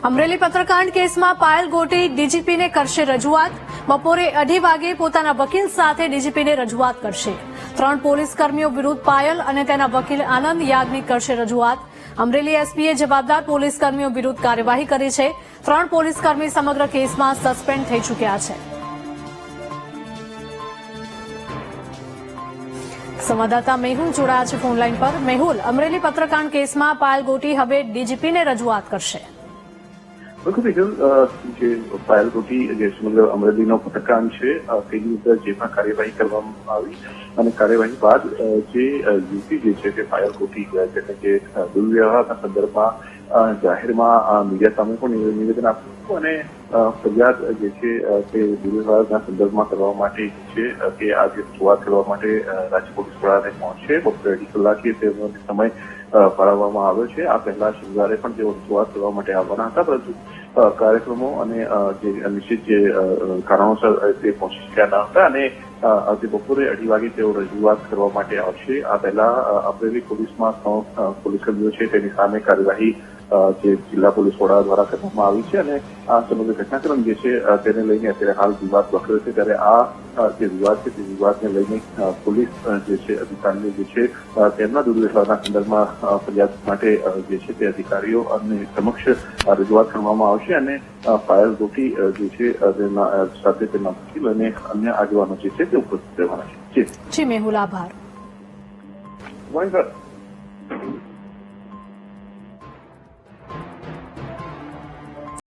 અમરેલી પત્રકાંડ કેસમાં પાયલ ગોટી ડીજીપીને કરશે રજૂઆત. બપોરે 2:30 વાગે પોતાના વકીલ સાથે ડીજીપીને રજૂઆત કરશે. 3 પોલીસ કર્મીઓ વિરુદ્ધ પાયલ અને તેના વકીલ આનંદ યાજ્ઞિક કરશે રજૂઆત. અમરેલી એસપીએ જવાબદાર પોલીસ કર્મીઓ વિરુદ્ધ કાર્યવાહી કરી છે. 3 પોલીસ કર્મી સમગ્ર કેસમાં સસ્પેન્ડ થઈ ચૂક્યા છે. સંવાદદાતા મેહુલ જોડાયા છે ફોનલાઈન પર. મેહુલ, અમરેલી પત્રકાંડ કેસમાં પાયલ ગોટી હવે ડીજીપીને રજૂઆત કરશે. બિલકુલ જે પાયલ ગોટી જે સમગ્ર અમરેલીનો પત્રકાંડ છે તેની અંદર જે પણ કાર્યવાહી કરવામાં આવી અને કાર્યવાહી બાદ જે યુવતી જે છે તે પાયલ ગોટી એટલે કે દુર્વ્યવહારના સંદર્ભમાં જાહેરમાં મીડિયા સામે પણ નિવેદન આપ્યું અને ફરિયાદ જે છે તે દુર્વ્યવહારના સંદર્ભમાં કરવા માટે છે કે આજે રજૂઆત કરવા માટે રાજ્ય પોલીસ વડાને પહોંચશે. બપોરે 2:30 કલાકે તેનો સમય ફાળવવામાં આવ્યો છે. આ પહેલા શનિવારે પણ તેઓ રજૂઆત કરવા માટે આવવાના હતા, પરંતુ કાર્યક્રમો અને જે નિશ્ચિત જે કારણોસર તે પહોંચી શક્યા ન હતા અને આજે બપોરે 2:30 વાગે તેઓ રજૂઆત કરવા માટે આવશે. આ પહેલા અમરેલી પોલીસમાં 3 પોલીસકર્મીઓ છે તેની સામે કાર્યવાહી જે જિલ્લા પોલીસ વડા દ્વારા કરવામાં આવી છે અને આ સમગ્ર ઘટનાક્રમ જે છે તેને લઈને અત્યારે હાલ વિવાદ વકર્યો છે. ત્યારે આ જે વિવાદ છે તે વિવાદને લઈને પોલીસ જે છે અધિકારીઓ જે છે તેમના દુર્વ્યવહારના સંદર્ભમાં ફરિયાદ માટે જે છે તે અધિકારીઓ અને સમક્ષ રજૂઆત કરવામાં આવશે અને પાયલ ગોટી જે છે તેના સાથે તેમના વકીલ અને અન્ય આગેવાનો જે છે તે ઉપસ્થિત રહેવાના છે. જી મેહુલ, આભાર.